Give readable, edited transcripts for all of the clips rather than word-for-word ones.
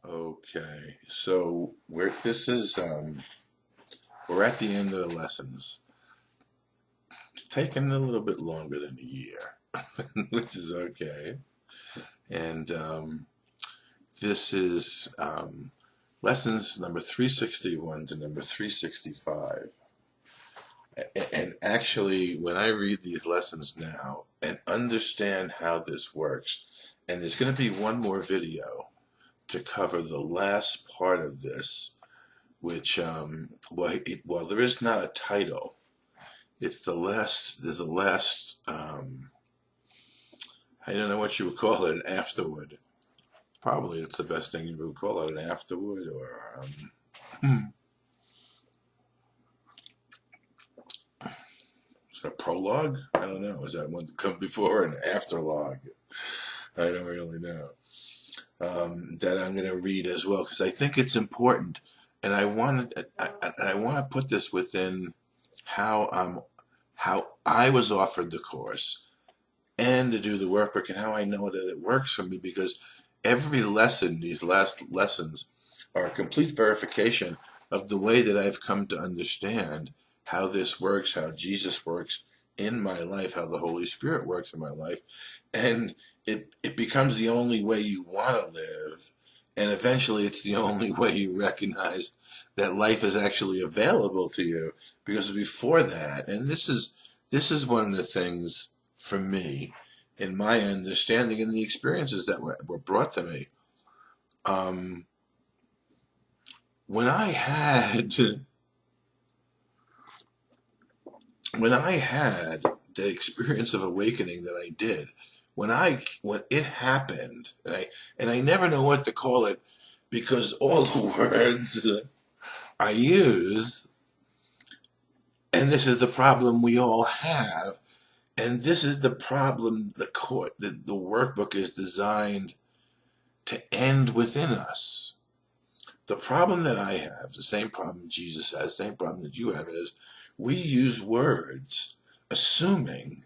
Okay, so we're at the end of the lessons. It's taken a little bit longer than a year, which is okay. And this is lessons number 361 to number 365. And actually, when I read these lessons now and understand how this works, and there's going to be one more video to cover the last part of this, which, well, there is not a title. It's the last, there's a last, I don't know what you would call it, an afterward. Probably it's the best thing you would call it, an afterward, or, is it a prologue? I don't know. Is that one to come before an afterlog? I don't really know. That I'm going to read as well, because I think it's important, and I want to put this within how I was offered the course, and to do the workbook, and how I know that it works for me, because every lesson, these last lessons, are a complete verification of the way that I've come to understand how this works, how Jesus works in my life, how the Holy Spirit works in my life, and it becomes the only way you want to live, and eventually it's the only way you recognize that life is actually available to you, because before that, and this is one of the things for me in my understanding and the experiences that were brought to me. When I had the experience of awakening that I did, when it happened, and I never know what to call it, because all the words I use, and this is the problem we all have, and this is the problem the workbook is designed to end within us. The problem that I have, the same problem Jesus has, the same problem that you have, is we use words assuming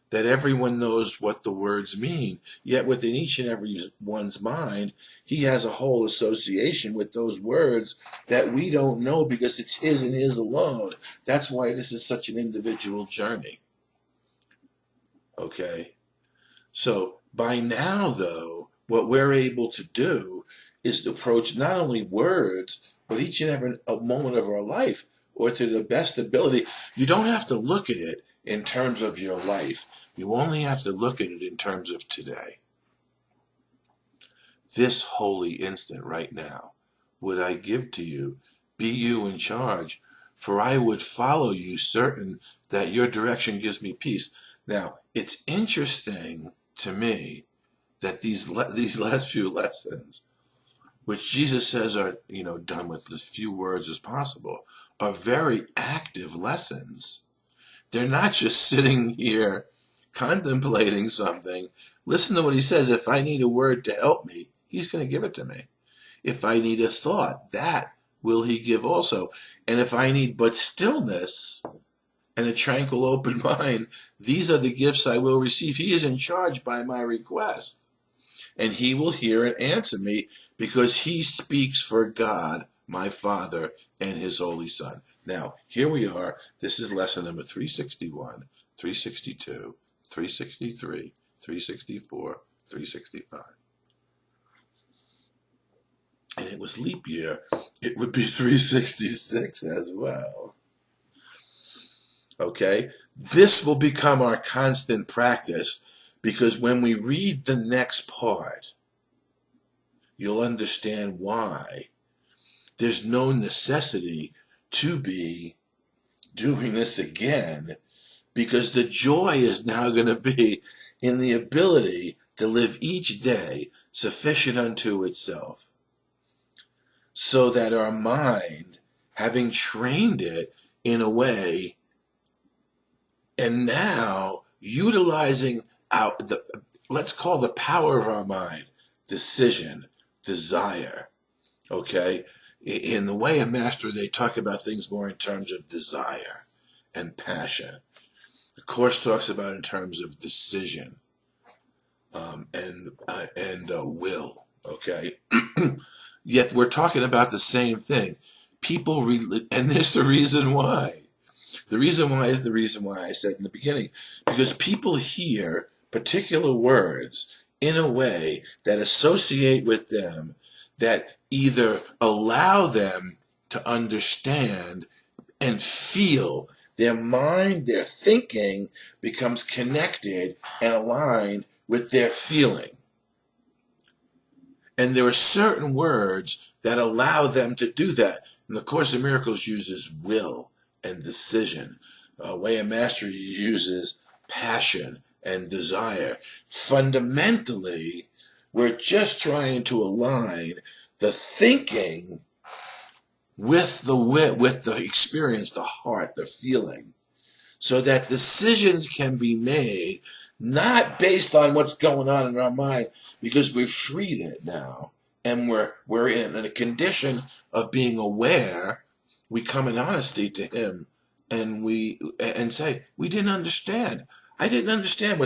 that everyone knows what the words mean, yet within each and every one's mind, he has a whole association with those words that we don't know, because it's his and his alone. That's why this is such an individual journey. Okay? So by now, though, what we're able to do is to approach not only words, but each and every moment of our life, or to the best ability. You don't have to look at it in terms of your life. You only have to look at it in terms of today. This holy instant right now would I give to you. Be you in charge, for I would follow you, certain that your direction gives me peace. Now, it's interesting to me that these last few lessons, which Jesus says are, done with as few words as possible, are very active lessons. They're not just sitting here contemplating something. Listen to what he says. If I need a word to help me, he's going to give it to me. If I need a thought, that will he give also. And if I need but stillness and a tranquil open mind, these are the gifts I will receive. He is in charge by my request, and he will hear and answer me, because he speaks for God, my Father, and his Holy Son. Now, here we are. This is lesson number 361, 362, 363, 364, 365. And it was leap year. It would be 366 as well. Okay? This will become our constant practice, because when we read the next part, you'll understand why there's no necessity to be doing this again, because the joy is now going to be in the ability to live each day sufficient unto itself, so that our mind, having trained it in a way, and now utilizing let's call the power of our mind, decision, desire, okay? In the way of Master, they talk about things more in terms of desire and passion. The Course talks about in terms of decision and will, okay? Yet we're talking about the same thing. People, and there's the reason why. The reason why is the reason why I said in the beginning. Because people hear particular words in a way that associate with them, that either allow them to understand and feel. Their mind, their thinking becomes connected and aligned with their feeling. And there are certain words that allow them to do that. And the Course in Miracles uses will and decision. Way of Mastery uses passion and desire. Fundamentally, we're just trying to align the thinking with the experience, the heart, the feeling, so that decisions can be made not based on what's going on in our mind, because we've freed it now and we're in a condition of being aware. We come in honesty to him and say, we didn't understand. I didn't understand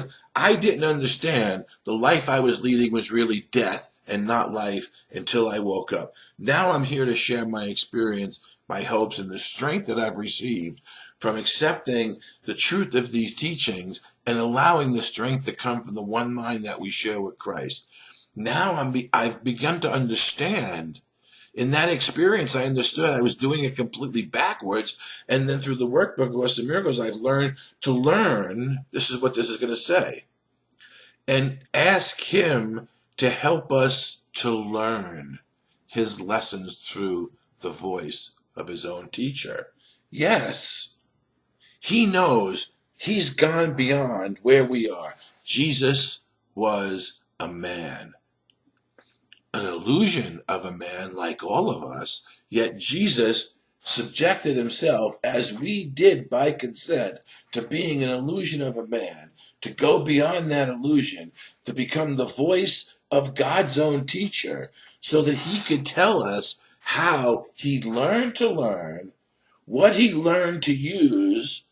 the life I was leading was really death and not life until I woke up. Now I'm here to share my experience, my hopes, and the strength that I've received from accepting the truth of these teachings and allowing the strength to come from the one mind that we share with Christ. Now I've begun to understand. In that experience, I understood I was doing it completely backwards. And then through the workbook of Course in Miracles, I've learned to learn. This is what this is going to say. And ask him to help us to learn his lessons through the voice of his own teacher. Yes, he knows. He's gone beyond where we are. Jesus was a man. An illusion of a man like all of us, yet Jesus subjected himself, as we did by consent, to being an illusion of a man, to go beyond that illusion, to become the voice of God's own teacher, so that he could tell us how he learned to learn, what he learned to use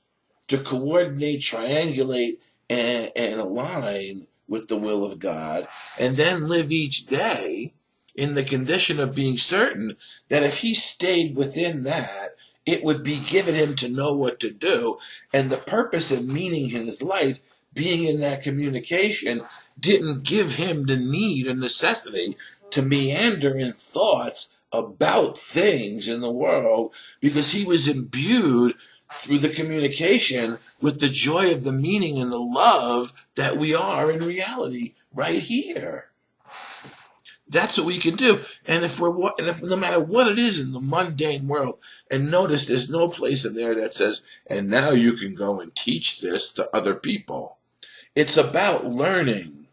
to coordinate, triangulate, and align with the will of God, and then live each day in the condition of being certain that if he stayed within that, it would be given him to know what to do. And the purpose and meaning in his life, being in that communication, didn't give him the need and necessity to meander in thoughts about things in the world, because he was imbued through the communication with the joy of the meaning and the love that we are in reality right here. That's what we can do. And if no matter what it is in the mundane world, and notice there's no place in there that says, and now you can go and teach this to other people. It's about learning.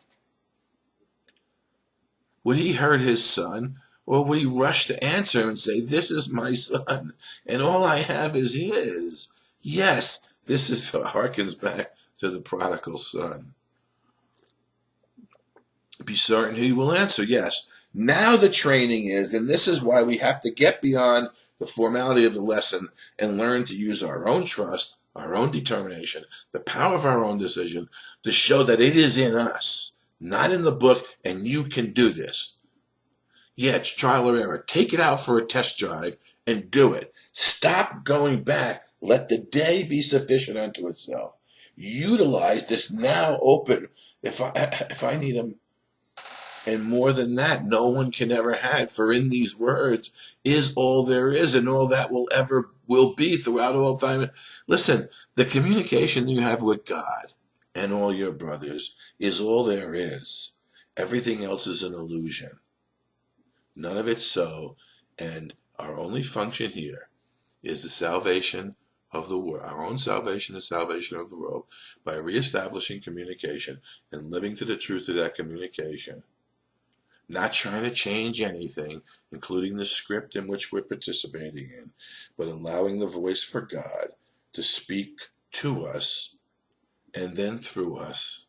Would he hurt his son, or would he rush to answer him and say, this is my son, and all I have is his? Yes, this harkens back to the prodigal son. Be certain he will answer, yes. Now the training is, and this is why we have to get beyond the formality of the lesson and learn to use our own trust, our own determination, the power of our own decision to show that it is in us, not in the book, and you can do this. Yeah, it's trial or error. Take it out for a test drive and do it. Stop going back. Let the day be sufficient unto itself. Utilize this now open. If I need them, and more than that, no one can ever have. For in these words is all there is, and all that will be throughout all time. Listen, the communication you have with God and all your brothers is all there is. Everything else is an illusion. None of it's so, and our only function here is the salvation of the world, our own salvation, the salvation of the world, by reestablishing communication and living to the truth of that communication. Not trying to change anything, including the script in which we're participating in, but allowing the voice for God to speak to us and then through us.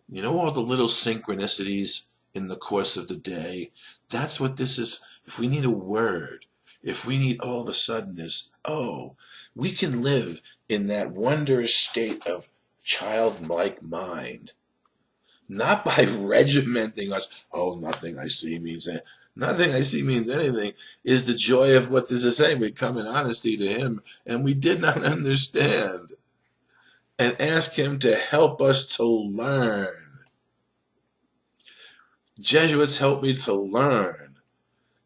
You know, all the little synchronicities in the course of the day, that's what this is. If we need a word, if we need all of a sudden this, we can live in that wondrous state of childlike mind, not by regimenting us. Oh, nothing I see means anything. Nothing I see means anything is the joy of what this is saying. We come in honesty to him, and we did not understand, and ask him to help us to learn. Jesuits helped me to learn.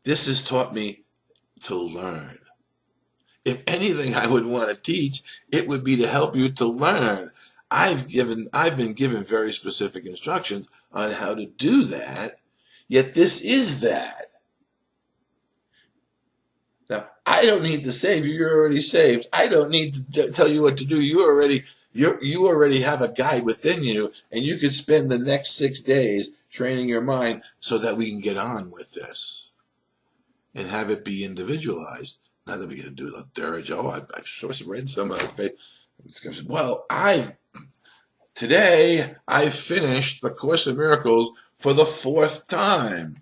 This has taught me to learn. If anything I would want to teach, it would be to help you to learn. I've been given very specific instructions on how to do that, yet this is that. Now, I don't need to save you. You're already saved. I don't need to tell you what to do. You already have a guide within you, and you could spend the next 6 days training your mind so that we can get on with this and have it be individualized. Not that we can do the dirge. Oh, I've just read some of it. Well, today I finished the Course in Miracles for the 4th time.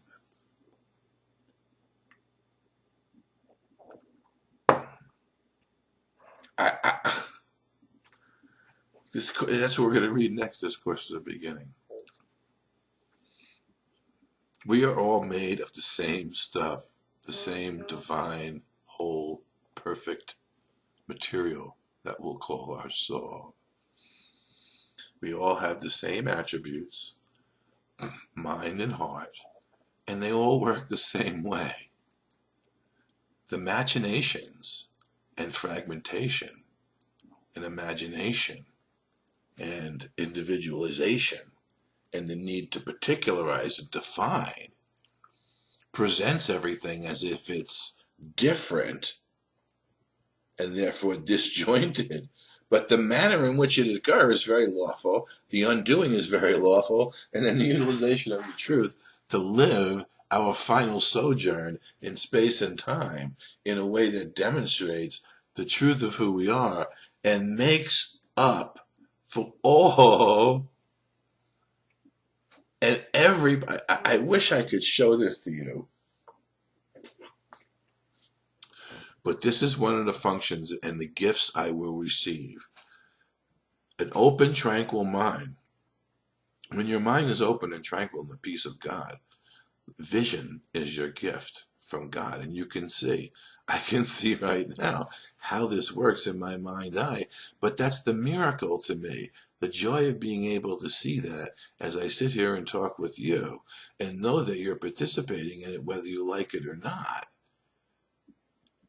That's what we're going to read next. This course is the beginning. We are all made of the same stuff, the same divine, whole, perfect material that we'll call our soul. We all have the same attributes, mind and heart, and they all work the same way. The machinations and fragmentation and imagination and individualization and the need to particularize and define presents everything as if it's different and therefore disjointed. But the manner in which it occurs is very lawful, the undoing is very lawful, and then the utilization of the truth to live our final sojourn in space and time in a way that demonstrates the truth of who we are and makes up for all and everybody. I wish I could show this to you, but this is one of the functions and the gifts I will receive. An open, tranquil mind. When your mind is open and tranquil in the peace of God, vision is your gift from God, and you can see. I can see right now how this works in my mind eye, but that's the miracle to me. The joy of being able to see that as I sit here and talk with you and know that you're participating in it whether you like it or not.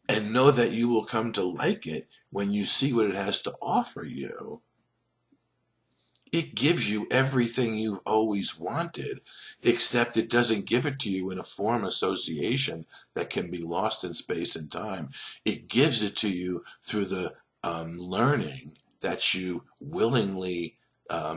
And know that you will come to like it when you see what it has to offer you. It gives you everything you've always wanted, except it doesn't give it to you in a form association that can be lost in space and time. It gives it to you through the learning that you willingly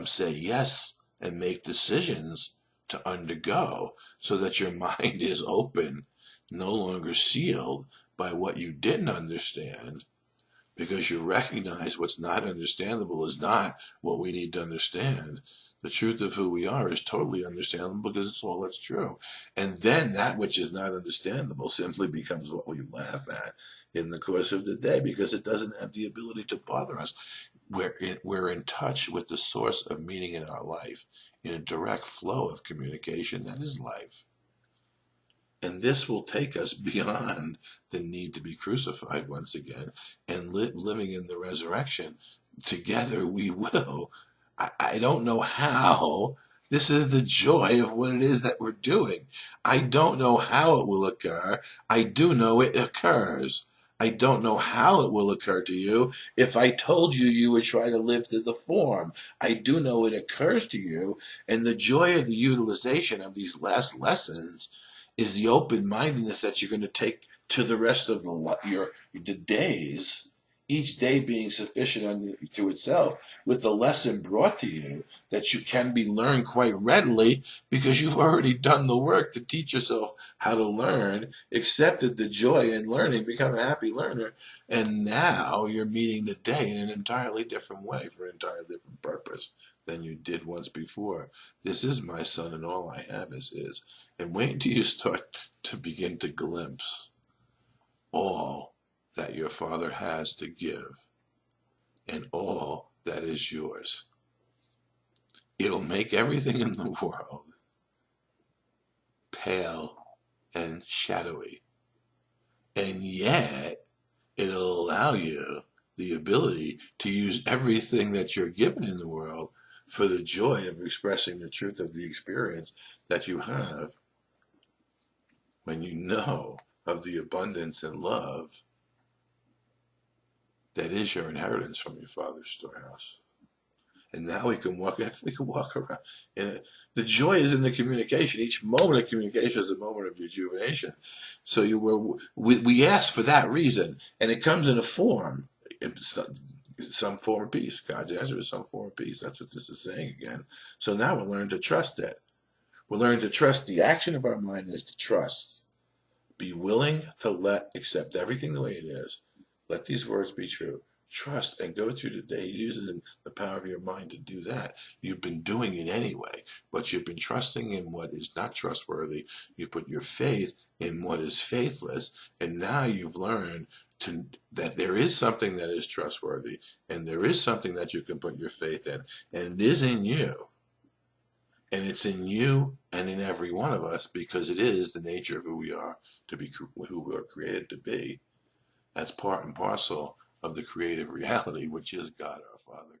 say yes and make decisions to undergo, so that your mind is open, no longer sealed by what you didn't understand, because you recognize what's not understandable is not what we need to understand. The truth of who we are is totally understandable because it's all that's true. And then that which is not understandable simply becomes what we laugh at in the course of the day, because it doesn't have the ability to bother us. We're in touch with the source of meaning in our life, in a direct flow of communication that is life. And this will take us beyond the need to be crucified once again and living in the resurrection. Together we will. I don't know how. This is the joy of what it is that we're doing. I don't know how it will occur. I do know it occurs. I don't know how it will occur to you. If I told you, you would try to live to the form. I do know it occurs to you. And the joy of the utilization of these last lessons is the open-mindedness that you're going to take to the rest of the days, each day being sufficient unto itself, with the lesson brought to you that you can be learned quite readily because you've already done the work to teach yourself how to learn, accepted the joy in learning, become a happy learner, and now you're meeting the day in an entirely different way for an entirely different purpose than you did once before. This is my son, and all I have is his. And wait until you start to begin to glimpse all that your Father has to give and all that is yours. it'll make everything in the world pale and shadowy. And yet, it'll allow you the ability to use everything that you're given in the world for the joy of expressing the truth of the experience that you have when you know of the abundance and love that is your inheritance from your Father's storehouse. And now we can walk around. And the joy is in the communication. Each moment of communication is a moment of rejuvenation. So we ask for that reason, and it comes in a form, some form of peace. God's answer is some form of peace. That's what this is saying again. So now we're learning to trust it. We're learning to trust. The action of our mind is to trust. Be willing to accept everything the way it is. Let these words be true. Trust and go through the day using the power of your mind to do that. You've been doing it anyway, but you've been trusting in what is not trustworthy. You've put your faith in what is faithless, and now you've learned that there is something that is trustworthy, and there is something that you can put your faith in, and it is in you. And it's in you and in every one of us, because it is the nature of who we are to be, who we are created to be. That's part and parcel of the creative reality, which is God our Father.